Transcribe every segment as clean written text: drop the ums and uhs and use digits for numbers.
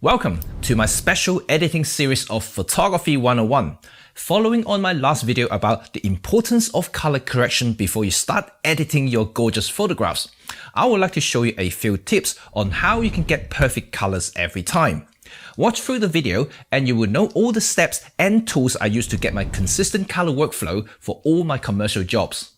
Welcome to my special editing series of Photography 101. Following on my last video about the importance of color correction before you start editing your gorgeous photographs, I would like to show you a few tips on how you can get perfect colors every time. Watch through the video and you will know all the steps and tools I use to get my consistent color workflow for all my commercial jobs.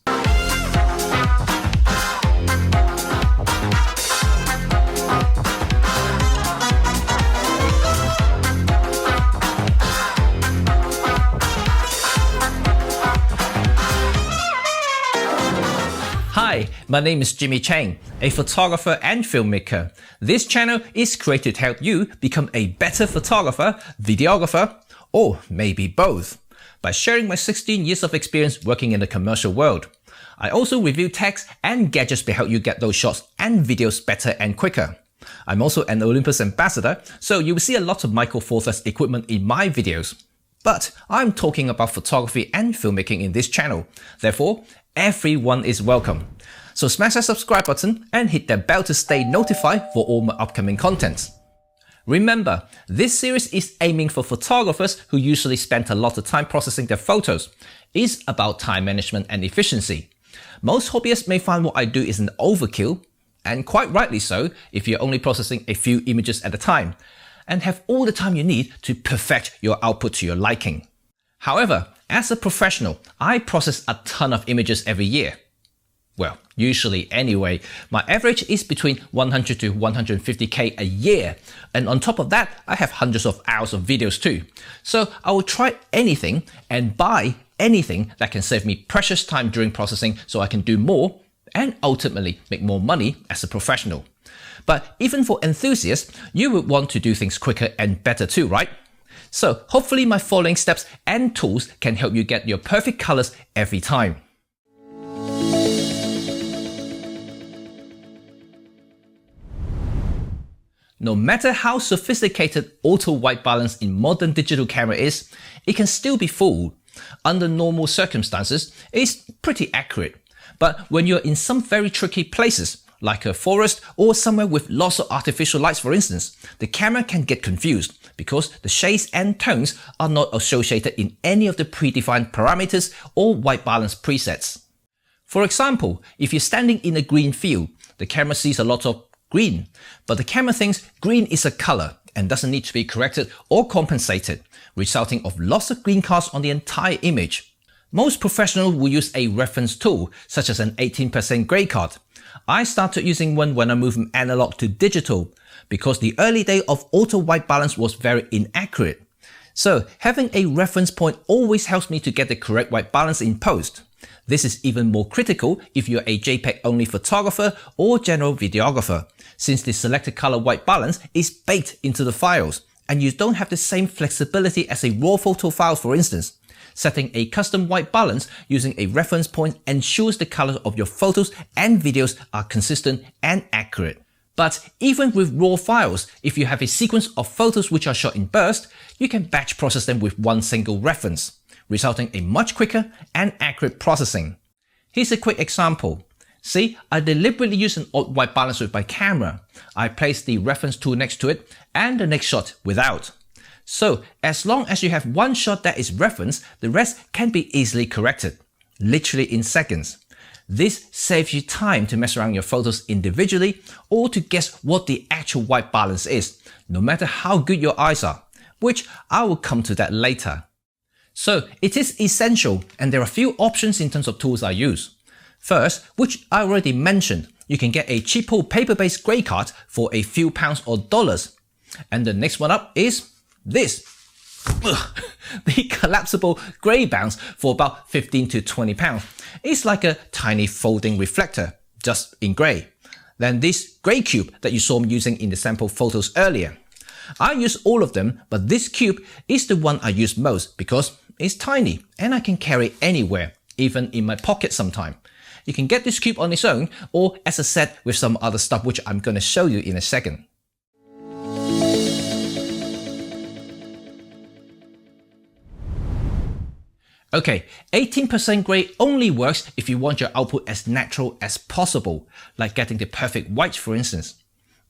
Hi, my name is Cheng, a photographer and filmmaker. This channel is created to help you become a better photographer, videographer, or maybe both, by sharing my 16 years of experience working in the commercial world. I also review techs and gadgets to help you get those shots and videos better and quicker. I'm also an Olympus ambassador, so you will see a lot of Micro Four Thirds equipment in my videos. But I'm talking about photography and filmmaking in this channel. Therefore, everyone is welcome. So smash that subscribe button and hit that bell to stay notified for all my upcoming content. Remember, this series is aiming for photographers who usually spend a lot of time processing their photos. It's about time management and efficiency. Most hobbyists may find what I do is an overkill, and quite rightly so if you're only processing a few images at a time, and have all the time you need to perfect your output to your liking. However, as a professional, I process a ton of images every year. Well, usually anyway. My average is between 100 to 150k a year, and on top of that, I have hundreds of hours of videos too. So I will try anything and buy anything that can save me precious time during processing so I can do more and ultimately make more money as a professional. But even for enthusiasts, you would want to do things quicker and better too, right? So hopefully my following steps and tools can help you get your perfect colors every time. No matter how sophisticated auto white balance in modern digital camera is, it can still be fooled. Under normal circumstances, it's pretty accurate. But when you're in some very tricky places, like a forest or somewhere with lots of artificial lights for instance, the camera can get confused because the shades and tones are not associated in any of the predefined parameters or white balance presets. For example, if you're standing in a green field, the camera sees a lot of green, but the camera thinks green is a color and doesn't need to be corrected or compensated, resulting of lots of green cast on the entire image. Most professionals will use a reference tool, such as an 18% gray card. I started using one when I moved from analog to digital, because the early day of auto white balance was very inaccurate. So having a reference point always helps me to get the correct white balance in post. This is even more critical if you're a JPEG only photographer or general videographer, since the selected color white balance is baked into the files, and you don't have the same flexibility as a raw photo file for instance. Setting a custom white balance using a reference point ensures the colors of your photos and videos are consistent and accurate. But even with raw files, if you have a sequence of photos which are shot in bursts, you can batch process them with one single reference, resulting in much quicker and accurate processing. Here's a quick example. See, I deliberately use an odd white balance with my camera. I place the reference tool next to it and the next shot without. So, as long as you have one shot that is referenced, the rest can be easily corrected, literally in seconds. This saves you time to mess around your photos individually or to guess what the actual white balance is, no matter how good your eyes are, which I will come to that later. So, it is essential, and there are a few options in terms of tools I use. First, which I already mentioned, you can get a cheapo paper-based gray card for a few pounds or dollars. And the next one up is this. The collapsible grey bounce for about 15 to 20 pounds. It's like a tiny folding reflector, just in grey. Then this grey cube that you saw me using in the sample photos earlier. I use all of them, but this cube is the one I use most because it's tiny and I can carry anywhere, even in my pocket sometime. You can get this cube on its own or as a set with some other stuff which I'm going to show you in a second. Okay, 18% grey only works if you want your output as natural as possible, like getting the perfect white for instance.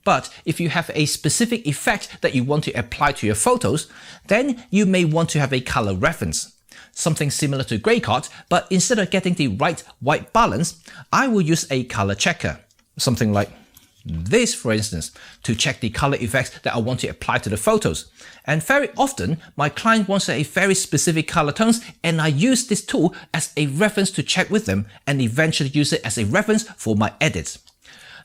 But if you have a specific effect that you want to apply to your photos, then you may want to have a color reference. Something similar to Greycard, but instead of getting the right white balance, I will use a color checker. Something like this, for instance, to check the color effects that I want to apply to the photos. And very often, my client wants a very specific color tones, and I use this tool as a reference to check with them and eventually use it as a reference for my edits.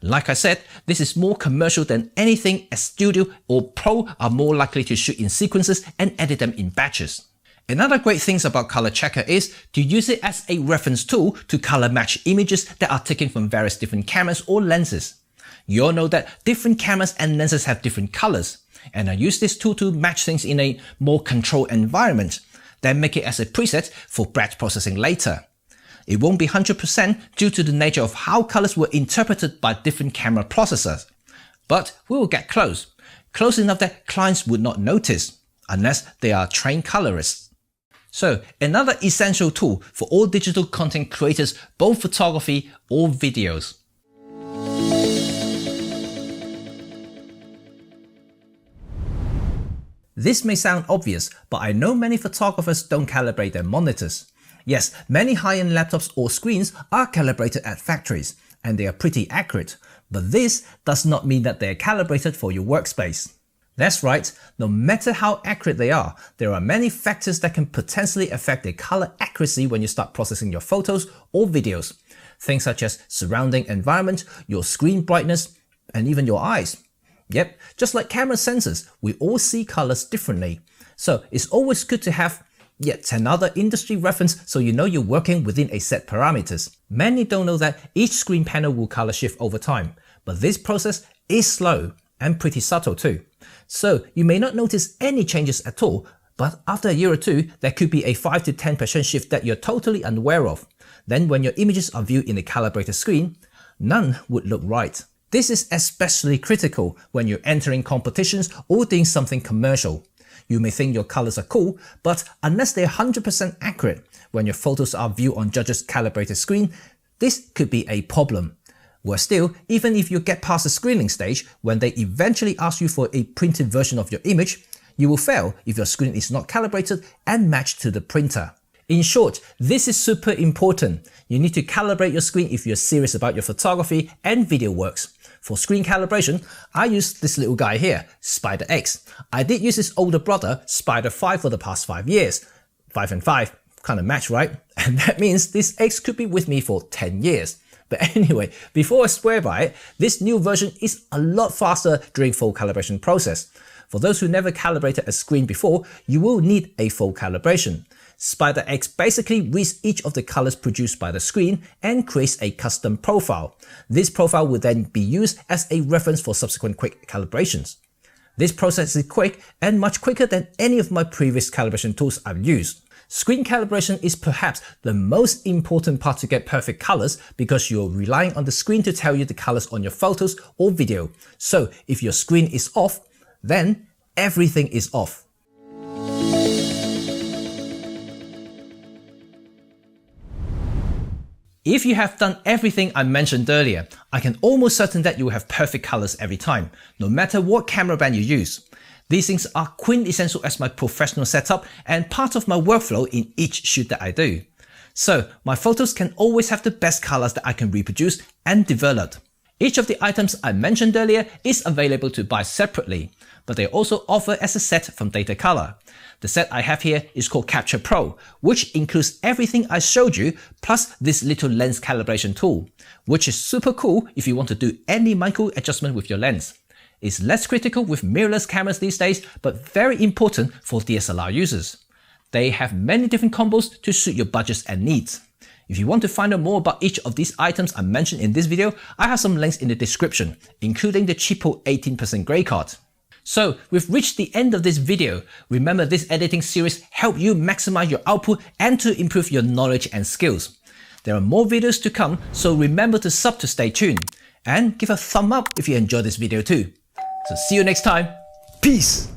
Like I said, this is more commercial than anything, as studio or pro are more likely to shoot in sequences and edit them in batches. Another great thing about Color Checker is to use it as a reference tool to color match images that are taken from various different cameras or lenses. You all know that different cameras and lenses have different colors, and I use this tool to match things in a more controlled environment, then make it as a preset for batch processing later. It won't be 100% due to the nature of how colors were interpreted by different camera processors, but we will get close enough that clients would not notice, unless they are trained colorists. So another essential tool for all digital content creators, both photography or videos. This may sound obvious, but I know many photographers don't calibrate their monitors. Yes, many high-end laptops or screens are calibrated at factories, and they are pretty accurate, but this does not mean that they are calibrated for your workspace. That's right, no matter how accurate they are, there are many factors that can potentially affect their color accuracy when you start processing your photos or videos. Things such as surrounding environment, your screen brightness, and even your eyes. Yep, just like camera sensors, we all see colors differently. So it's always good to have yet another industry reference so you know you're working within a set parameters. Many don't know that each screen panel will color shift over time, but this process is slow and pretty subtle too. So you may not notice any changes at all, but after a year or two, there could be a 5 to 10% shift that you're totally unaware of. Then when your images are viewed in a calibrated screen, none would look right. This is especially critical when you're entering competitions or doing something commercial. You may think your colors are cool, but unless they're 100% accurate, when your photos are viewed on judges' calibrated screen, this could be a problem. Worse still, even if you get past the screening stage, when they eventually ask you for a printed version of your image, you will fail if your screen is not calibrated and matched to the printer. In short, this is super important. You need to calibrate your screen if you're serious about your photography and video works. For screen calibration, I use this little guy here, Spider X. I did use his older brother, Spider 5, for the past 5 years. 5 and 5, kind of match, right? And that means this X could be with me for 10 years. But anyway, before I swear by it, this new version is a lot faster during full calibration process. For those who never calibrated a screen before, you will need a full calibration. Spider X basically reads each of the colors produced by the screen and creates a custom profile. This profile will then be used as a reference for subsequent quick calibrations. This process is quick and much quicker than any of my previous calibration tools I've used. Screen calibration is perhaps the most important part to get perfect colors because you're relying on the screen to tell you the colors on your photos or video. So if your screen is off, then everything is off. If you have done everything I mentioned earlier, I can almost certain that you will have perfect colors every time, no matter what camera brand you use. These things are quintessential as my professional setup and part of my workflow in each shoot that I do. So my photos can always have the best colors that I can reproduce and develop. Each of the items I mentioned earlier is available to buy separately, but they also offer as a set from Data Color. The set I have here is called Capture Pro, which includes everything I showed you, plus this little lens calibration tool, which is super cool if you want to do any micro adjustment with your lens. It's less critical with mirrorless cameras these days, but very important for DSLR users. They have many different combos to suit your budgets and needs. If you want to find out more about each of these items I mentioned in this video, I have some links in the description, including the cheapo 18% grey card. So we've reached the end of this video. Remember, this editing series helps you maximize your output and to improve your knowledge and skills. There are more videos to come, so remember to sub to stay tuned. And give a thumb up if you enjoyed this video too. So see you next time. Peace!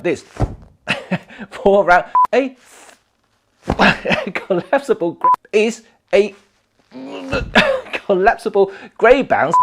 this for around a collapsible is a collapsible grey bounce.